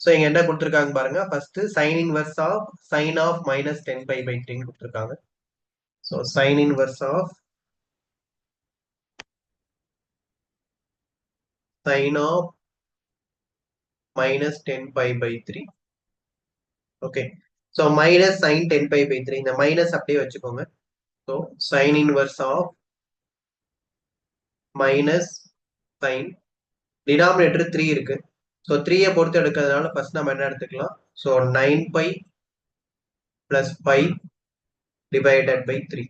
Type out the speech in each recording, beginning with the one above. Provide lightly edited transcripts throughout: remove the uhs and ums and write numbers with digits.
So இங்க என்ன கொடுத்துருக்காங்க பாருங்க. First sine inverse of sine of minus 10π/3 கொடுத்துருக்காங்க. So sine inverse of sine of minus 10π/3. Okay. So minus sine 10π/3 இந்த minus அப்படியே வச்சுக்கோங்க. So sine inverse of minus sine denominator 3 இருக்கு. ஸோ 3 பொறுத்து எடுக்கிறதுனால ஃபர்ஸ்ட் நம்ம என்ன எடுத்துக்கலாம். So 9π plus π divided by 3.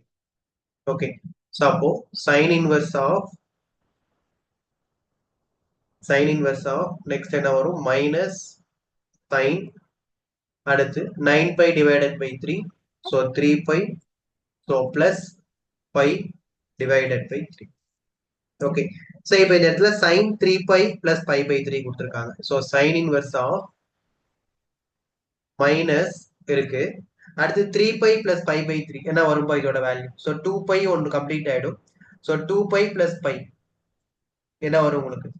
Okay. So அப்போ சைன் இன்வர்ஸ் ஆஃப் நெக்ஸ்ட் என்ன வரும் மைனஸ் சைன் அடுத்து 9π divided by 3. So 3π. So plus π divided by 3. Okay. So இப்போ இந்த இடத்துல சைன் 3π plus π/3 கொடுத்துருக்காங்க. So sine inverse of minus இருக்கு. அடுத்து 3π plus π/3 என்ன வரும்பா இதோட வேல்யூ. ஸோ 2π ஒன்று கம்ப்ளீட் ஆயிடும். ஸோ 2π plus π என்ன வரும் உங்களுக்கு.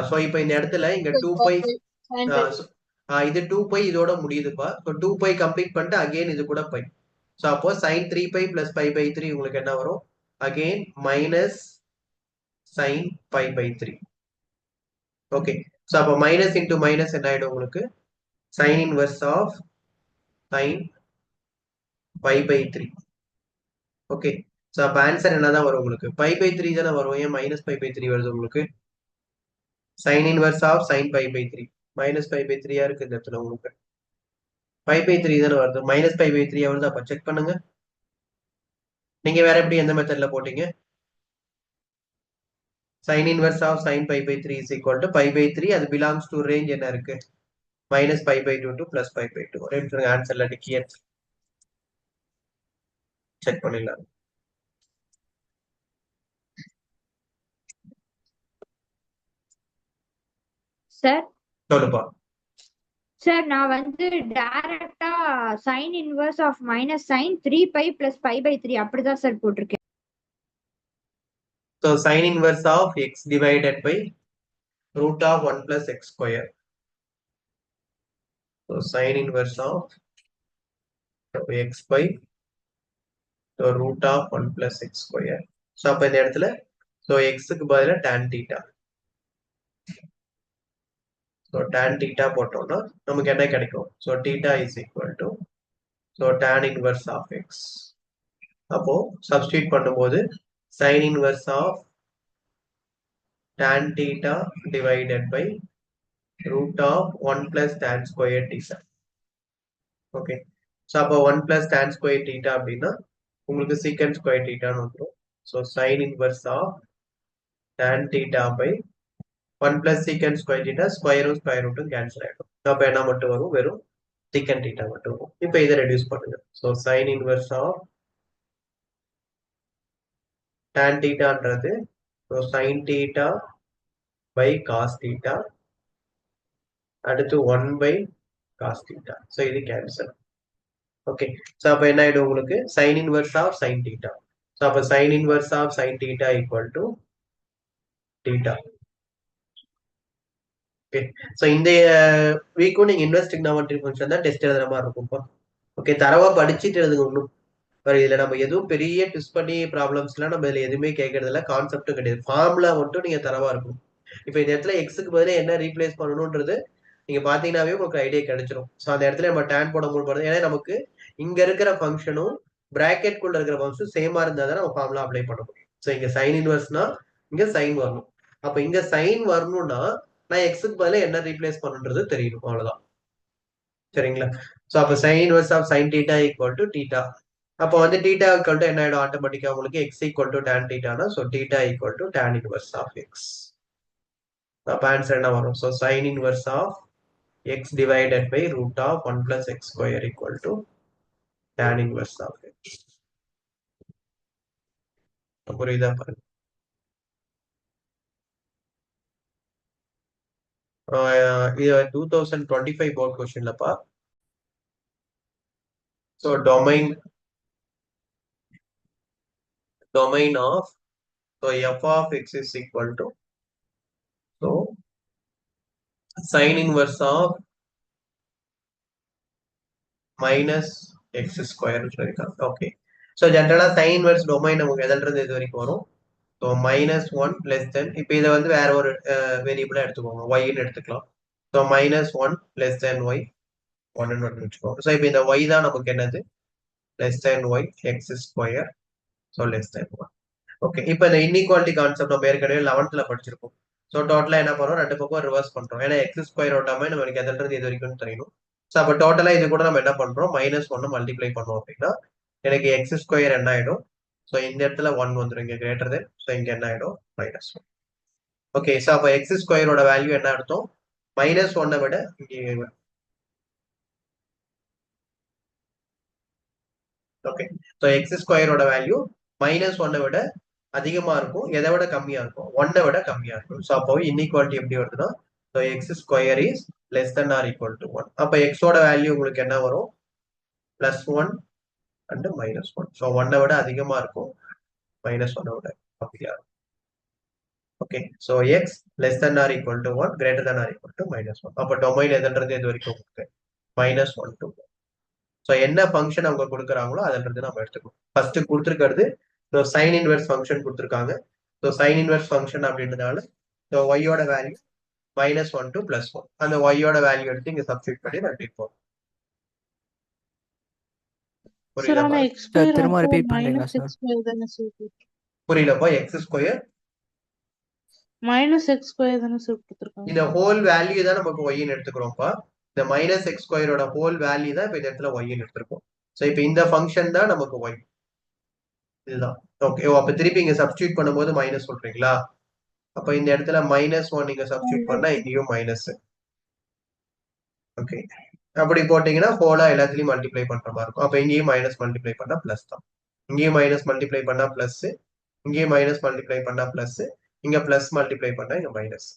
ஸோ இப்போ இந்த இடத்துல இங்க 2π இது 2π இதோட முடியுதுப்பா. ஸோ 2π கம்ப்ளீட் பண்ணிட்டு அகைன் இது கூட π. ஸோ அப்போ sin 3π plus π/3 உங்களுக்கு என்ன வரும் again minus sin π/3. Okay. So அப்போ மைனஸ் இன்டூ மைனஸ் என்ன ஆயிடும் உங்களுக்கு sin inverse of sin π/3. Okay. So அப்போ ஆன்சர் என்னதான் வரும் உங்களுக்கு π/3 தானே வரும். ஏன் மைனஸ் π/3 வருது உங்களுக்கு. sin inverse of sin π/3 minus π/3 இருக்கு இந்த இடத்துல உங்களுக்கு. π/3 தானே வருது. மைனஸ் π/3 வருது. அப்ப செக் பண்ணுங்க. நீங்க வேற எப்படி எந்த மெத்தட்ல போட்டீங்க. sin inverse of sin π/3 is equal to π/3. அது belongs to range என்ன இருக்கு minus π/2 to plus π/2. ஒரே நிமிஷம் ஆன்சர்ல டிக்கிய செக் பண்ணிடலாம். சார் சொல்லுப்பா. சார் நான் வந்து டைரக்டா sin inverse of minus sin 3π plus π/3 அப்படிதான் சார் போட்டிருக்கேன். So sin inverse of x divided by root of 1 plus x square. So sin inverse of x by the root of 1 plus x square. So அப்ப இந்த இடத்துல so x க்கு பதிலா tan theta. So tan theta போட்டோம்னா நமக்கு என்ன கிடைக்கும். So theta is equal to so tan inverse of x. அப்போ சப்ஸ்டிட் பண்ணும்போது sin inverse of tan theta divided by root of 1 plus tan square theta. Okay. So அப்போ 1 plus tan square theta அப்படின்னா உங்களுக்கு secant square theta வந்துடும். So sin inverse of tan theta by 1 plus secant square theta ஸ்கொயரும் square ரூட்டும் cancel ஆகிடும். அப்போ என்ன மட்டும் வரும் வெறும் secant theta மட்டும் வரும். இப்போ இதை ரெடியூஸ் பண்ணுங்க. So sin inverse of tan thetaன்றது sin theta by cos theta அடுத்து 1 by cos theta. ஸோ இது கேன்சல். ஓகே. ஸோ அப்போ என்ன ஆயிடும் உங்களுக்கு sin inverse of sin theta. So அப்போ sin inverse of sin theta equal to theta. Okay. So இந்த வீக்கும் நீங்க inverse trigonometry function தான் டெஸ்ட் எழுதுற மாதிரி இருக்கும்ப்பா. ஓகே. தரவா படிச்சுட்டு எழுதுங்க. ஒன்றும் இதுல நம்ம எதுவும் பெரிய ட்விஸ்ட் பண்ணி ப்ராப்ளம்ஸ்லாம் நம்ம இதுல எதுவுமே கேட்கறது இல்லை. கான்செப்டும் கிடையாது. ஃபார்முலா மட்டும் நீங்க தரவா இருக்கும். இப்போ இந்த இடத்துல எக்ஸுக்கு பதிலாக என்ன ரீப்ளேஸ் பண்ணணும்ன்றது நீங்க பாத்தீங்கன்னாவே உங்களுக்கு ஐடியா கிடைச்சிடும். ஸோ அந்த இடத்துல நம்ம டேன் போட முடியும். ஏன்னா நமக்கு இங்க இருக்கிற ஃபங்க்ஷனும் பிராக்கெட் குள்ள இருக்கிற ஃபங்க்ஷனும் சேமா இருந்தா தான் நம்ம ஃபார்முலா அப்ளை பண்ண முடியும். ஸோ இங்க சைன் இன்வெர்ஸ்னா இங்க சைன் வரணும். அப்ப இங்க சைன் வரணும்னா நான் எக்ஸுக்கு பதிலாக என்ன ரீப்ளேஸ் பண்ணுன்றது தெரியணும். அவ்வளவுதான். சரிங்களா. ஸோ அப்ப sine inverse of sine theta equal to theta. அப்போ வந்து டீட்டா ஈக்குவல் டு என்ன ஆயிடும் ஆட்டோமேட்டிக்கா உங்களுக்கு எக்ஸ் ஈக்குவல் டு டேன் டீட்டானா so theta equal to tan inverse of x. அப்ப ஆன்சர் என்ன வரும். So sine inverse of x divided by root of 1 plus x square equal to tan inverse of x. புரியுதா பாருங்க. இது 2025 board கொஸ்டின்லப்பா. So domain of so f of x is equal to so sin inverse of minus x square சொல்லிருக்காங்க. Okay. So ஜென்ரலா sin inverse domain நமக்கு எதில் இருந்து இது வரைக்கும் வரும். So minus one less than இப்போ இதை வந்து வேற ஒரு வேரியபிளா எடுத்துக்கோங்க, ஒய்ன்னு எடுத்துக்கலாம். So minus one less than Y ஒன்னு வச்சுக்கோங்க. ஸோ இப்போ இந்த ஒய் தான் நமக்கு என்னது, less than Y X square. So less than one. Okay. இப்போ இந்த இன்இக்வாலிட்டி கான்செப்ட் நம்ம ஏற்கனவே 11th படிச்சிருப்போம். ஸோ டோட்டலா என்ன பண்ணுறோம், ரெண்டு பக்கம் ரிவர்ஸ் பண்றோம். ஏன்னா எக்ஸ் ஸ்கொயர் ஓட்டாம நமக்கு எதில் இருந்து இது வரைக்கும் தெரியணும். ஸோ அப்போ டோட்டலா இது கூட நம்ம என்ன பண்றோம், மைனஸ் ஒன்னு மல்டிப்ளை பண்ணோம் அப்படின்னா எனக்கு எக்ஸ் ஸ்கொயர் என்ன ஆயிடும். ஸோ இந்த இடத்துல ஒன் வந்துடும், இங்க கிரேட்டர் தென். ஸோ இங்க என்ன ஆயிடும், மைனஸ் ஒன். ஓகே. ஸோ அப்போ எக்ஸ் ஸ்கொயரோட வேல்யூ என்ன அர்த்தம், மைனஸ் ஒன்னை விட இங்கே. ஓகே. ஸோ எக்ஸ் ஸ்கொயரோட வேல்யூ மைனஸ் ஒன்னை விட அதிகமா இருக்கும், எதை விட கம்மியா இருக்கும், ஒன்னை விட கம்மியா இருக்கும். ஸோ அப்போ இன்இக்வாலிட்டி எப்படி வருதுன்னா, so X square is less than or equal to one. அப்போ எக்ஸோட வேல்யூ உங்களுக்கு என்ன வரும், plus one and minus one. So ஒன்னை விட அதிகமா இருக்கும், மைனஸ் ஒன்னை விட கம்மியா இருக்கும். Okay. So X less than or equal to one, greater than or equal to minus one. அப்போ டொமைன் எதுன்றது இது வரைக்கும் உங்களுக்கு மைனஸ் ஒன் டு. ஸோ என்ன ஃபங்க்ஷன் அவங்க கொடுக்குறாங்களோ அதுன்றது நம்ம எடுத்துக்கணும். ஃபர்ஸ்ட் கொடுத்துருக்கிறது சைன் இன்வெர்ஸ் ஃபங்க்ஷன் கொடுத்துருக்காங்க. ஸோ சைன் இன்வெர்ஸ் ஃபங்க்ஷன் அப்படின்றதுனால ஸோ ஒய்யோட value minus one to plus one. அந்த ஒய்யோட வேல்யூ எடுத்து இங்க சப்ஸ்டிட் பண்ணி கட்டிப்போம். புரியலப்பா, திரும்ப ரிப்பீட் பண்றீங்களா சார்? புரியலப்பா. X square minus X square தானே சார் கொடுத்துருக்காங்க. இந்த ஹோல் வேல்யூ தான் நமக்கு ஒய்ன்னு எடுத்துக்கிறோம்ப்பா. இந்த மைனஸ் எக்ஸ் ஸ்கொயரோட ஹோல் வேல்யூ தான் இப்போ இந்த இடத்துல ஒய்ன்னு எடுத்திருக்கோம். ஸோ இப்போ இந்த ஃபங்க்ஷன் தான் நமக்கு ஒய், இதுதான். ஓகே. அப்ப திருப்பி இங்க சப்ஸ்டியூட் பண்ணும்போது மைனஸ் சொல்றீங்களா, அப்ப இந்த இடத்துல மைனஸ் ஒன் நீங்க சப்ஸ்டியூட் பண்ணா இங்கேயும் மைனஸ். ஓகே. அப்படி போட்டீங்கன்னா ஹோலா எல்லாத்துலயும் மல்டிப்ளை பண்ற மாதிரி இருக்கும். அப்ப இங்கேயும் மைனஸ் மல்டிப்ளை பண்ணா பிளஸ் தான், இங்கேயும் மைனஸ் மல்டிப்ளை பண்ணா பிளஸ், இங்கேயும் மைனஸ் மல்டிப்ளை பண்ணா பிளஸ், இங்க பிளஸ் மல்டிப்ளை பண்ணா இங்க மைனஸ்.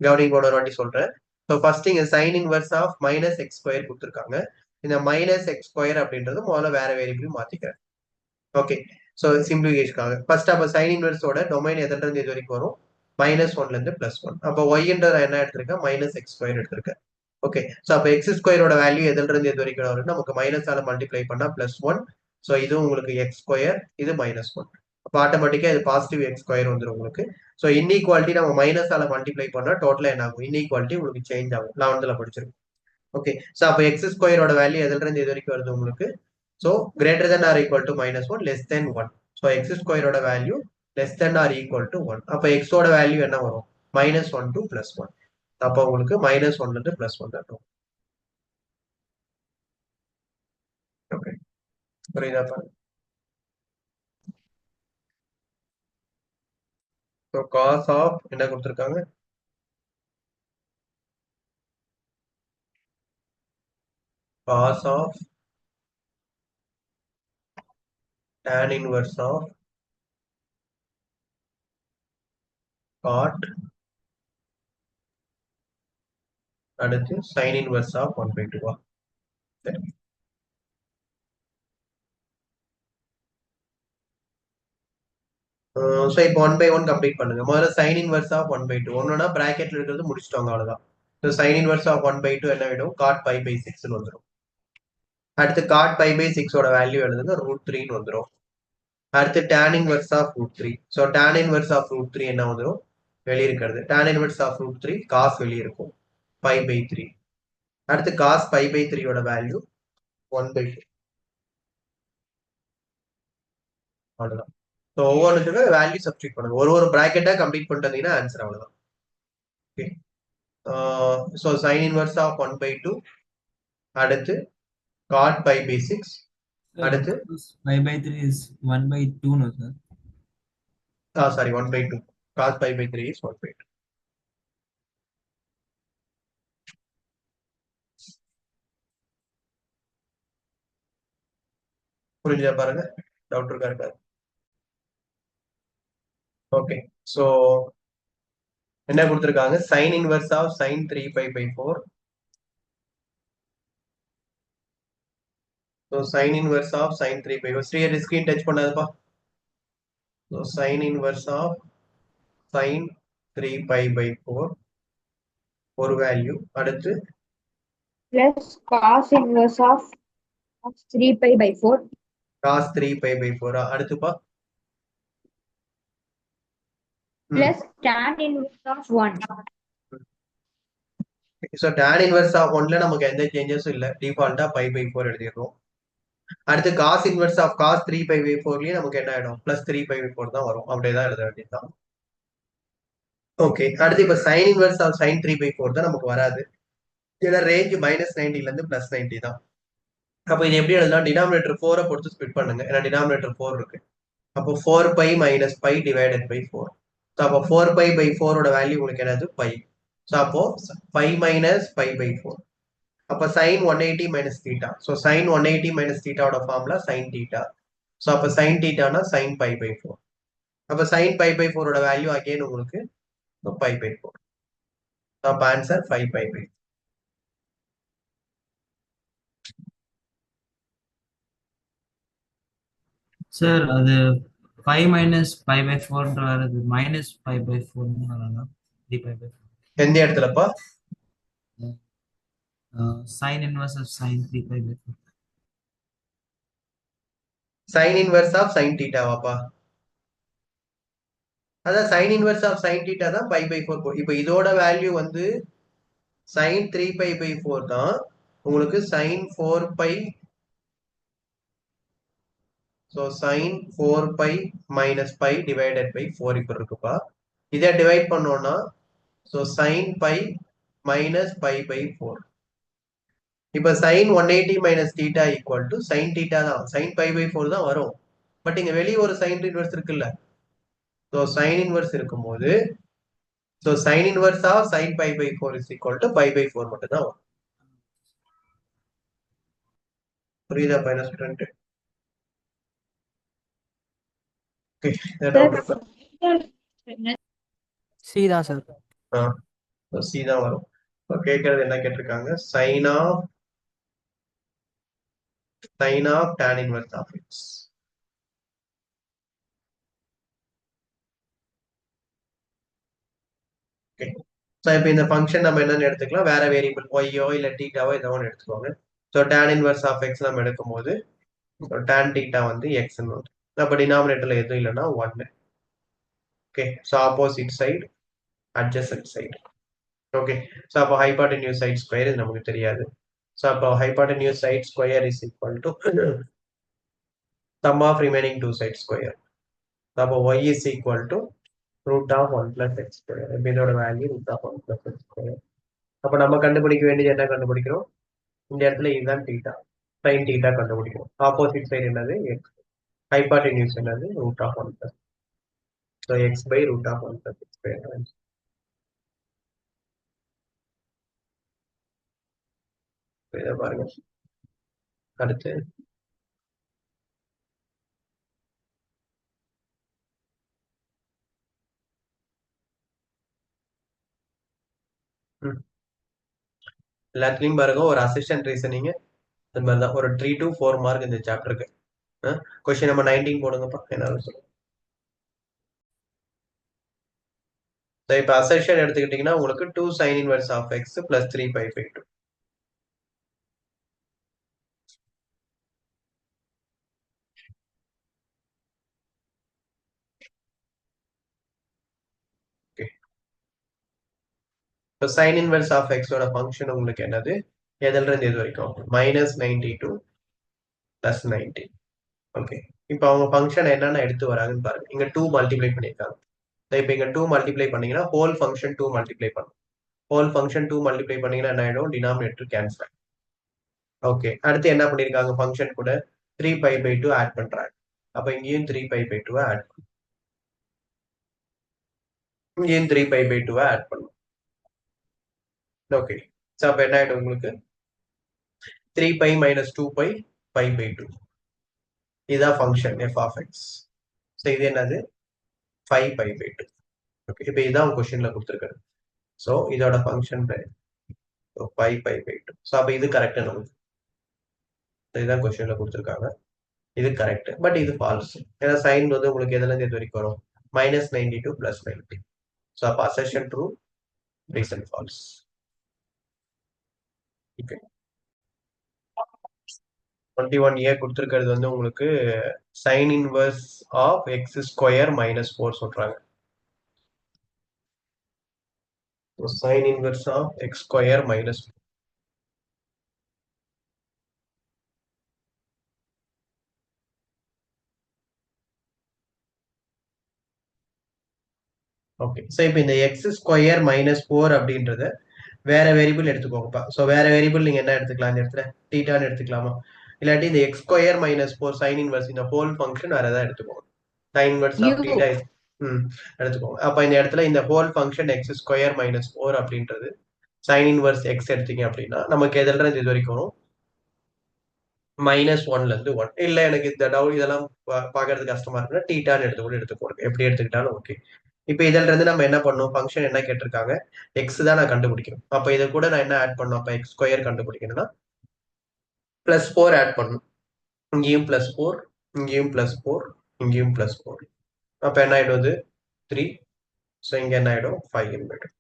கவனிங்கோட ஒரு வாட்டி சொல்றேன். ஸோ ஃபர்ஸ்ட் இங்க sine inverse of minus X square கொடுத்துருக்காங்க. இந்த மைனஸ் எக்ஸ் ஸ்கொயர் அப்படின்றது முதல்ல வேற வேரியபிள் மாத்திக்கிறேன். ஓகே. ஸோ சிம்பிளிஃபிகேஷனுக்காக ஃபர்ஸ்ட் அப்போ சைன் இன்வெர்ஸோட டொமைன் எதிலிருந்து இது வரைக்கும் வரும், மைனஸ் ஒன்ல இருந்து பிளஸ் ஒன். அப்போ ஒய்ன்றத என்ன எடுத்திருக்கேன், மைனஸ் எக்ஸ் ஸ்கொயர் எடுத்திருக்கேன். ஓகே. ஸோ அப்போ எக்ஸ் ஸ்கொயரோட வேல்யூ எதிலிருந்து இது வரைக்கும் வரும், நமக்கு மைனஸ் ஆல மல்டிப்ளை பண்ணா பிளஸ் ஒன். ஸோ இது உங்களுக்கு எக்ஸ் ஸ்கொயர், இது மைனஸ் ஒன். அப்போ ஆட்டோமேட்டிக்கா இது பாசிட்டிவ் எக்ஸ் ஸ்கொயர் வந்துடும் உங்களுக்கு. ஸோ இன்இக்வாலிட்டி நம்ம மைனஸ் ஆல மல்டிப்ளை பண்ணா டோட்டலா என்ன ஆகும், இன்இக்வாலிட்டி உங்களுக்கு சேஞ்ச் ஆகும். 11th படிச்சிருக்கும். ஓகே. ஸோ அப்போ எக்ஸ் ஸ்கொயரோட வேல்யூ எதிலிருந்து இது வரைக்கும் வருது உங்களுக்கு, so greater than or equal to minus 1, less than 1. So x square ஓட value less than or equal to 1. அப்ப x ஓட வேல்யூ என்ன வரும், minus 1 to plus 1. அப்ப உங்களுக்கு minus 1 இருந்து plus 1 தான். ஓகே. புரியுதா பாருங்க. So cos of என்ன கொடுத்திருக்காங்க, cos of tan inverse of cot அடுத்து sin inverse of 1/2. சரி. ஸோ இப்போ 1/1 கம்ப்ளீட் பண்ணுங்க. முதல்ல சைன் இன்வெர்ஸ் ஆஃப் 1/2 ஒன்னுனா பிராக்கெட்ல இருக்கிறது முடிச்சிட்டோங்க, அவ்வளவுதான். ஸோ சைன் இன்வெர்ஸ் ஆஃப் 1/2 என்ன ஆயிடும், காட் பை பை 6 வந்துடும். அடுத்து காட் பை பை 6 ஓட வேல்யூ எழுதுங்க, √3 வந்துடும். அடுத்து tan inverse of √3. So tan inverse of √3 என்ன வந்துடும், வெளியே இருக்கிறது. tan இன்வெர்ஸ் ஆஃப் √3 காஸ் வெளியே இருக்கும், பை பை 3. அடுத்து காஸ் பை பை 3 ஓட வேல்யூ 1/2. அவ்வளவுதான். ஸோ ஒவ்வொன்றுக்கு வேல்யூ சப்ஸ்டிட் பண்ணுங்க, ஒரு ஒரு பிராக்கெட்டா கம்ப்ளீட் பண்ணிட்டீங்கன்னா ஆன்சர் அவ்வளவுதான். Okay. So sine inverse of 1/2, அடுத்து காட் பை பை 6, அடுத்து pi by 3 is 1/2 no sir. Sorry 1/2, cos pi by 3 is 1/2. புரிஞ்சா பாருங்க, டவுட் இருக்கா? ஓகே. ஸோ என்ன கொடுத்துருக்காங்க, sine inverse of sine 3π/4. So sine inverse of sine 3π/4. Screen touch பண்ணாதுப்பா. So sine inverse of sine 3π/4 ஒரு வேல்யூ. அடுத்து plus cos inverse of 3π/4 cos 3π/4. அடுத்துப்பா plus tan inverse of 1. So tan inverse of 1ல நமக்கு எந்த சேஞ்சஸும் இல்லை, டிஃபால்ட்டா π/4 எழுதிடுறோம். அடுத்து காஸ் இன்வர்ஸ் ஆஃப் காஸ் 3π/4லயும் நமக்கு என்ன ஆயிடும், பிளஸ் 3π/4 தான் வரும். அப்படியே தான் எழுத வேண்டியதுதான். ஓகே, அடுத்து இப்ப சைன் இன்வர்ஸ் ஆஃப் சைன் 3/4 தான் நமக்கு வராது. ஏன்னா ரேஞ்ச் -90ல இருந்து +90 தான். அப்போ இது எப்படி எழுதலாம், டினாமினேட்டர் 4 பொறுத்து ஸ்பிட் பண்ணுங்க. ஏன்னா டினாமினேட்டர் 4 இருக்கு. அப்போ 4π - π டிவைடட் பை 4. ஸோ அப்போ 4π/4 வேல்யூ உங்களுக்கு என்னது, π. ஸோ அப்போ 5 - π/4. அப்போ sin 180 - θ. ஸோ sin 180 - θவோட ஃபார்முலா sin θ. ஸோ அப்போ sin θனா sin π/4. அப்போ sin π/4 வேல்யூ அகைன் உங்களுக்கு π/4. அப்போ ஆன்சர் 5π/4. சார் அது 5 minus π/4 வருது minus π/4 வரலாம் 3π/4. எந்த இடத்துலப்பா? sin inverse of sin 3π/4. sin inverse of sin θவாப்பா? அதான் sin இன்வர்ஸ் ஆஃப் sin θ தான் π/4. இப்போ இதோட வேல்யூ வந்து sin 3π/4 தான் உங்களுக்கு sin 4π. So sin 4π - π divided by 4 இப்போ இருக்குப்பா. இதை டிவைட் பண்ணோம்னா ஸோ sin π - π/4. இப்போ sin 180 - θ ஈக்குவல் டு sin θ தான், sin π/4 தான் வரும். பட் இங்க வெளியே ஒரு sin இன்வர்ஸ் இருக்குல்ல, ஸோ sin இன்வர்ஸ் இருக்கும்போது so sin inverse of sin π/4 is equal to π/4 மட்டும் தான் வரும். புரியுதா பையனா ஸ்டூடெண்ட்? ஓகே, சி தான் சார். சி தான் வரும். கேட்கறது என்ன கேட்டிருக்காங்க, sin of tan inverse of x. Okay, so இப்போ இந்த ஃபங்க்ஷன் நம்ம என்னன்னு எடுத்துக்கலாம், வேற வேரியபிள் ஒய்யோ இல்லை டீட்டாவோ ஏதோ ஒன்று எடுத்துக்கோங்க. So tan inverse of x நம்ம எடுக்கும்போது tan θ வந்து எக்ஸ்ன்னு வரும். அப்போ டினாமினேட்டர்ல எதுவும் இல்லைன்னா 1. Okay, so opposite side adjacent side. Okay, so அப்போ ஹைபாட்டன்யூஸ் சைட் ஸ்கொயர் இது நமக்கு தெரியாது. ஸோ அப்போ hypotenuse side square is equal to sum of remaining two sides square. அப்போ y is equal to root of 1 plus x square. இப்போ இதோட value root of 1 plus x square. அப்போ நம்ம கண்டுபிடிக்க வேண்டியது என்ன கண்டுபிடிக்கிறோம், இந்த இடத்துல இதுதான் θ, sin θ கண்டுபிடிக்கிறோம். ஆப்போசிட் சைடு என்னது x, ஹைபாட்டன்யூஸ் என்னது root of 1 plus. So x by root of 1 plus x square. இதை பாருங்க. அடுத்து எல்லாத்துலயும் பாருங்க ஒரு அசிஸ்டன்ட் ரீசனிங் இந்த மாதிரி தான். ஒரு 3 to 4 மார்க் இந்த சாப்டருக்கு. Question number 19 போடுங்கப்பா. என்ன சொல்லுங்க. இப்போ அசெஷன் எடுத்துக்கிட்டீங்கன்னா உங்களுக்கு 2 sin inverse of x plus 3π/2. இப்போ sin inverse of x ஓட ஃபங்க்ஷன் உங்களுக்கு என்னது, எதுல இருந்து இது வரைக்கும் -90 to +90. ஓகே, இப்போ அவங்க ஃபங்க்ஷன் என்னென்ன எடுத்து வராங்கன்னு பாருங்க. இங்க 2 மல்டிப்ளை பண்ணியிருக்காங்க. இப்போ இங்க 2 மல்டிப்ளை பண்ணீங்கன்னா ஹோல் ஃபங்க்ஷன் 2 மல்டிப்ளை பண்ணும். ஹோல் ஃபங்க்ஷன் 2 மல்டிப்ளை பண்ணீங்கன்னா என்ன ஆயிடும், டினாமினேட்டர் கேன்சல். ஓகே, அடுத்து என்ன பண்ணிருக்காங்க, ஃபங்க்ஷன் கூட 3π/2 ஆட் பண்றாங்க. அப்ப இங்கேயும் 3π/2 ஆட் பண்ணும், இங்கேயும் 3π/2 ஆட் பண்ணும். ஓகே, ஸோ அப்ப என்ன ஆயிடும் உங்களுக்கு 3π - 2π π/2. இதுதான் function f of x. So இது என்னது 5π/2. ஓகே, இப்போ இதான் கொஸ்டின்ல கொடுத்துருக்காரு. ஸோ இதோட ஃபங்க்ஷன் 5π/2. ஸோ அப்போ இது கரெக்ட் நமக்கு. இதுதான் கொஸ்டின்ல கொடுத்துருக்காங்க, இது கரெக்ட். பட் இது ஃபால்ஸ். ஏன்னா சைன் வந்து உங்களுக்கு எதுல இருந்து எது வரைக்கும் வரும், -90 to +90. ஸோ அப்போ assertion true, reason false. Okay 21A கொடுத்துருக்கிறது வந்து உங்களுக்கு sin inverse of x square minus 4 சொல்றாங்க. sin inverse of x square minus 4. Okay so இப்போ இந்த எக்ஸ் ஸ்கொயர் மைனஸ் 4 அப்படின்றத வேற வேரியபிள் எடுத்துக்கோங்கப்பா. ஸோ வேற வேரியபிள் நீங்க என்ன எடுத்துக்கலாம் இந்த இடத்துல தீட்டான்னு எடுத்துக்கலாமா, இல்லாட்டி இந்த X square minus 4 sine inverse இந்த ஹோல் ஃபங்க்ஷன் வேற ஏதாவது எடுத்துக்கோங்க. சைன் இன்வர்ஸ் ஆஃப் தீட்டா எடுத்துக்கோங்க. அப்ப இந்த இடத்துல இந்த whole function X square minus 4 அப்படின்றது சைன் இன்வர்ஸ் எக்ஸ் எடுத்தீங்க அப்படின்னா நமக்கு எதில் இருந்து இது வரைக்கும் வரும் -1ல இருந்து 1. இல்ல எனக்கு இந்த டவுட் இதெல்லாம் பாக்குறது கஷ்டமா இருக்குன்னா தீட்டான்னு எடுத்துக்கோங்க. எப்படி எடுத்துக்கிட்டாலும் ஓகே. இப்போ இதுல இருந்து நம்ம என்ன பண்ணணும், ஃபங்க்ஷன் என்ன கேட்டிருக்காங்க, எக்ஸ் தான் நான் கண்டுபிடிக்கணும். அப்ப இதை கூட நான் என்ன ஆட் பண்ணணும், அப்ப எக்ஸ் ஸ்கொயர் கண்டுபிடிக்கணும்னா +4 ஆட் பண்ணணும். இங்கேயும் +4, இங்கேயும் +4, இங்கேயும் +4. அப்ப என்ன ஆயிடும், இது 3. ஸோ இங்க என்ன ஆயிடும் 5 ஆயிடும்.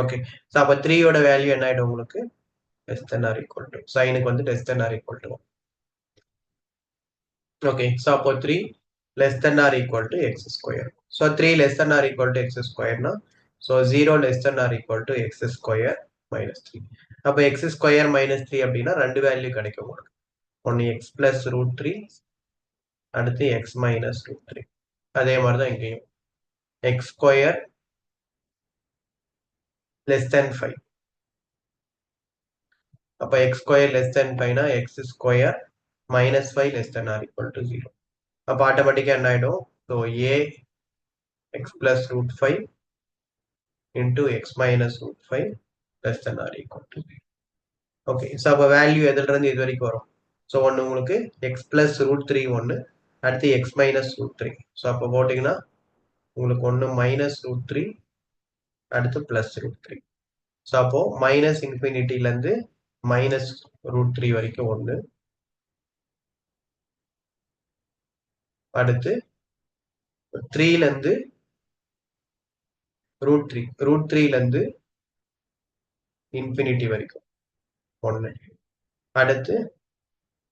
ஓகே ஸோ அப்ப 3யோட வேல்யூ என்ன ஆயிடும் உங்களுக்கு less than or equal to, சைனுக்கு வந்து less than or equal to. Okay so அப்போ 3 less than or equal to x square. So 3 less than or equal to x square na, so 0 less than or equal to x square minus 3. அப்ப x square minus 3 அப்படின்னா ரெண்டு value கிடைக்கும் உங்களுக்கு. ஒன்னு x plus √3, அடுத்து x minus √3. அதே மாதிரி தான் இங்கேயும் x square less than 5. அப்ப x square less than 5 na x square minus 5 less than or equal to 0. அப்ப ஆட்டோமேட்டிக்கா என்ன ஆயிடும், so a x plus √5 into x minus √5 less than or equal to 0. Okay so அப்போ value எதுல இருந்து இது வரைக்கும் வரும், ஸோ ஒன்று உங்களுக்கு எக்ஸ் பிளஸ் √3 ஒன்று, அடுத்து எக்ஸ் மைனஸ் √3. ஸோ அப்போ போட்டிங்கன்னா உங்களுக்கு ஒன்று -√3 அடுத்து +√3. ஸோ அப்போ -∞ -√3 வரைக்கும் ஒன்று, அடுத்து 3 √3 இன்ஃபினிட்டி வரைக்கும் ஒன்று, அடுத்து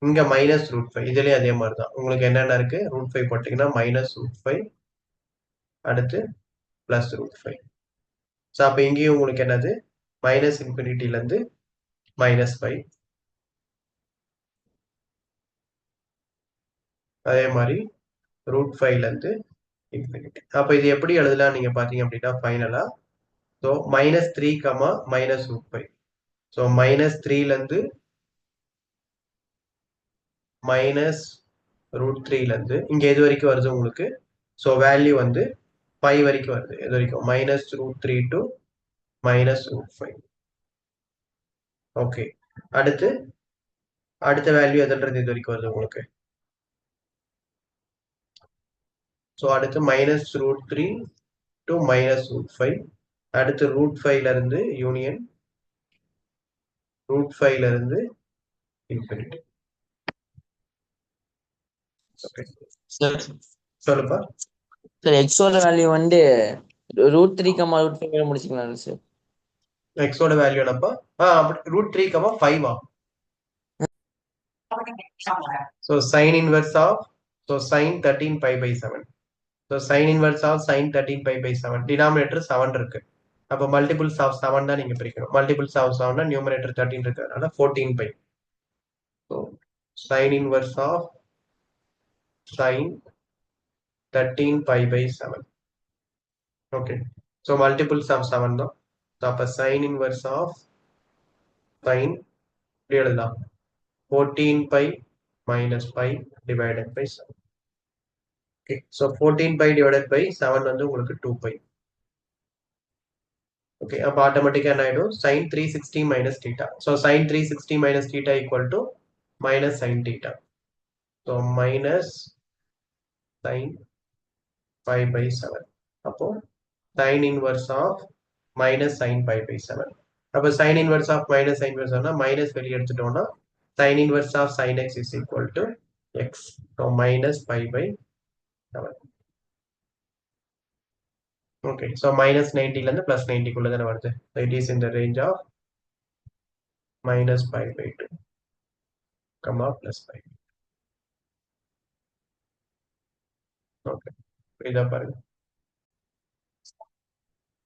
இங்க -√5. இதுலயும் அதே மாதிரி தான் உங்களுக்கு என்னென்ன இருக்கு, √5 போட்டீங்கன்னா -√5 அடுத்து +√5. ஸோ அப்போ இங்கேயும் உங்களுக்கு என்னது -∞ -5, அதே மாதிரி √5 இன்ஃபினிட்டி. அப்போ இது எப்படி எழுதலாம் நீங்க பாத்தீங்க அப்படின்னா ஃபைனலா ஸோ -3, -√5. ஸோ -3 -√3 இங்க எது வரைக்கும் வருது உங்களுக்கு, ஸோ வேல்யூ வந்து 5 வரைக்கும் வருது. எது வரைக்கும் -√3 to -√5. ஓகே அடுத்த வேல்யூ எதுன்றது இது வரைக்கும் வருது உங்களுக்கு, ஸோ அடுத்து -√3 to -√5, அடுத்து √5 இருந்து யூனியன், √5 இருந்து இன்ஃபினிட்டி. ஓகே சார் சொல்லுப்பா. சார் எக்ஸோட வேல்யூ வந்து √3, √5 முடிச்சுக்கலாம் சார். எக்ஸோட வேல்யூ என்னப்பா, √3, 5. So sin inverse of, so sin 13 pi/7. So sin inverse of sin 13 pi/7. Denominator 7 இருக்கு. அப்ப multiples of 7 தான் நீங்க பிரிக்கணும். Multiples of 7 numerator 13 இருக்கிறதுனால 14 pi. So sin inverse of sin 13 pi/7. Okay. So multiples of 7 தான். So அப்ப sin inverse of sin இப்படி எழுதலாம் 14 pi minus pi divided by 7. Okay. So 14 pi divided by 7 வந்து உங்களுக்கு 2 pi. Okay. அப்ப ஆட்டோமேட்டிக்கா என்ன ஆயிடும், sin 360 minus theta. So sin 360 minus theta equal to minus sin theta. So minus sin 5/7. அப்போ sin inverse of minus sin 5/7. அப்ப sin inverse of minus sin 5/7 minus வெளியே எடுத்துட்டோம்னா sin inverse of sin x is equal to x. So minus 5/7. Okay. So -90 ல இருந்து +90 குள்ள தான வருது. So it is in the range of minus pi by 2 comma plus pi. Okay, இதை பாருங்க.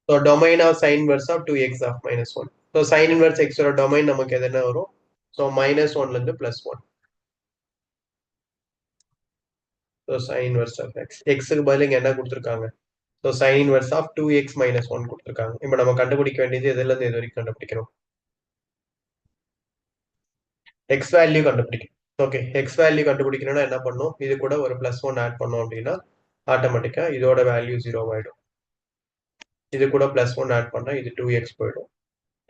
So domain of sin inverse of 2x of minus 1. So sin inverse x ஓட domain நமக்கு எது என்ன வரும்? So minus 1 ல இருந்து plus 1. So sin inverse of x. x க்கு பதிலா இங்க என்ன கொடுத்திருக்காங்க? So sin inverse of 2x minus 1 கொடுத்திருக்காங்க. இப்போ நம்ம கண்டுபிடிக்க வேண்டியது எதுல இருந்து எது வரைக்கும் கண்டுபிடிக்கணும்? x வேல்யூ கண்டுபிடிக்கணும். ஓகே, x வேல்யூ கண்டுபிடிக்கணும்னா என்ன பண்ணும்? இது கூட ஒரு பிளஸ் 1 ஆட் பண்ணோம் அப்படின்னா ஆட்டோமேட்டிக்கா இதோட வேல்யூ 0 ஆயிடும். இது கூட பிளஸ் 1 ஆட் பண்ணா இது 2x போயிடும்.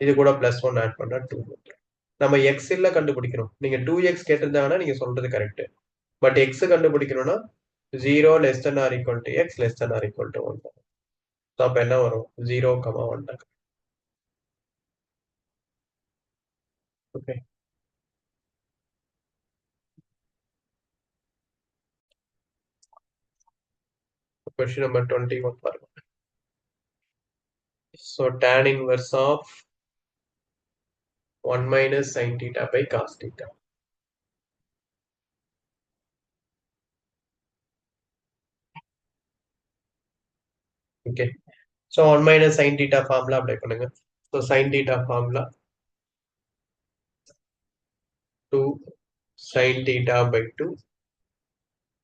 இது கூட பிளஸ் 1 ஆட் பண்ணா 2 வந்துடும். நம்ம x இல்ல கண்டுபிடிக்கணும். நீங்க 2x கேட்டிருந்தாங்கன்னா நீங்க சொல்றது கரெக்ட். பட் x கண்டுபிடிக்கணும்னா 0 less than or equal to x less than or equal to 1. So அப்போ என்ன வரும்? 0, 1. ஓகே, question number 21 பாருங்க. So tan inverse of 1 minus sin theta by cos theta. Okay, so 1 minus sin theta formula apply பண்ணுங்க. So sin theta formula 2 sin theta by 2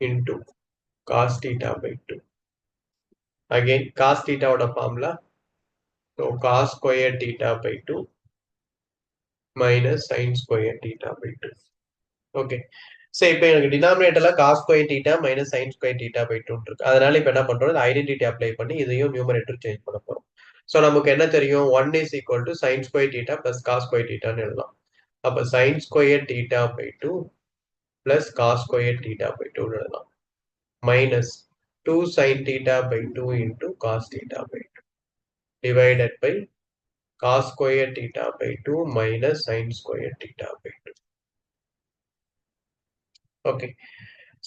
into cos theta by 2. Again cos theta ஓட formula, so cos square theta by 2 minus sin square theta by 2. Okay, so இப்போ எனக்கு டினாமினேட்டர்ல cos square theta minus sin square theta by 2 இருக்கு. அதனால இப்போ என்ன பண்றோம்? Identity apply பண்ணி இதையும் நியூமரேட்டர் சேஞ்ச் பண்ண போறோம். ஸோ நமக்கு என்ன தெரியும்? 1 is equal to sin square theta plus cos square theta ன்னு எழுதலாம். அப்போ sin square theta by 2 plus cos square theta by 2 ன்னு எழுதலாம். minus 2 sin theta by 2 into cos theta by 2 divided by cos square theta by 2 minus sin square theta by 2. Okay,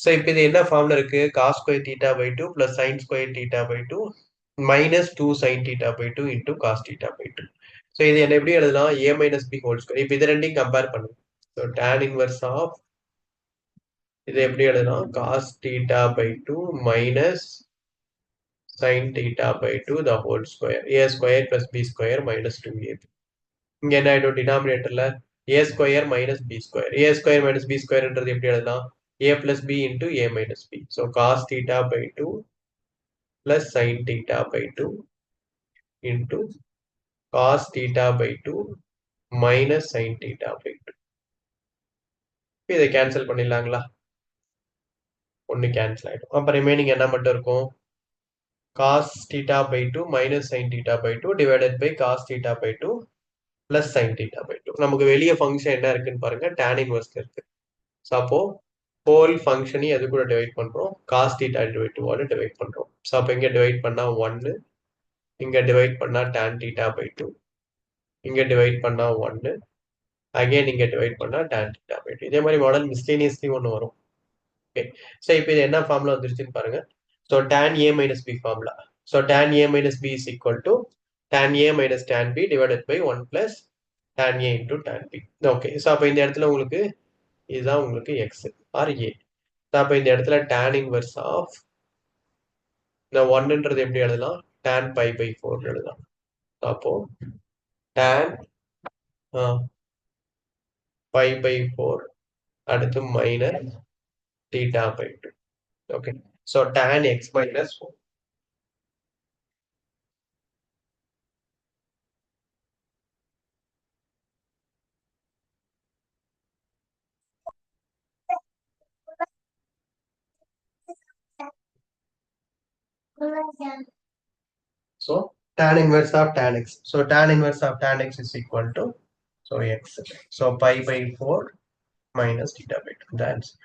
so இப்போ இது என்ன ஃபார்ம்ல இருக்கு? cos square theta by 2 plus sin square theta by 2 minus 2 sin theta by 2 into cos theta by 2. So இது என்ன எப்படி எழுதலாம்? a minus b whole square. இப்போ இது ரெண்டையும் கம்பேர் பண்ணுங்க. ஸோ tan inverse of இது எப்படி எழுதலாம்? cos theta by 2 minus sin theta by 2 the whole square. a square plus b square minus 2ab. இங்க என்ன ஆயிடும்? டினாமினேட்டர்ல a square minus b square. a square minus b squareன்றது எப்படி எழுதலாம்? a plus b into a minus b. So cos theta by 2 plus sin theta by 2 into cos theta by 2 minus sin theta by 2. இதை cancel பண்ணிடலாங்களா? ஒன்னு cancel ஆயிடும். அப்ப remaining என்ன மட்டும் இருக்கும்? cos theta by 2 minus sin theta by 2 divided by cos theta by 2 plus sin theta by 2. நமக்கு வெளியே function என்ன இருக்குன்னு பாருங்க. tan inverse இருக்கு. ஸோ அப்போ ஹோல் ஃபங்க்ஷனையும் எது கூட டிவைட் பண்றோம்? cos theta டிவைட் 2 ஓட டிவைட் பண்றோம். ஸோ அப்போ இங்க டிவைட் பண்ணா 1, இங்க டிவைட் பண்ணா tan theta by 2, இங்க டிவைட் பண்ணா 1, அகைன் இங்க டிவைட் பண்ணா tan theta by 2. இதே மாதிரி மாடல் மிஸ்லேனியஸ்லி ஒன்று வரும். ஓகே, ஸோ இப்போ இது என்ன ஃபார்முலா வந்துருச்சுன்னு பாருங்க. So tan a minus b formula. So tan a minus b is equal to tan a minus tan b divided by 1 plus tan a into tan b. Okay, so அப்போ இந்த இடத்துல உங்களுக்கு இதுதான் உங்களுக்கு x ஆர் a. ஸோ அப்போ இந்த இடத்துல tan inverse of இந்த 1ன்றது எப்படி எழுதலாம்? tan pi by 4 எழுதலாம். அப்போ tan pi by 4 அடுத்து minus theta by 2. Okay, so tan x minus 4. So tan inverse of tan x. So tan inverse of tan x is equal to x. So pi by 4 minus theta by 2. The answer.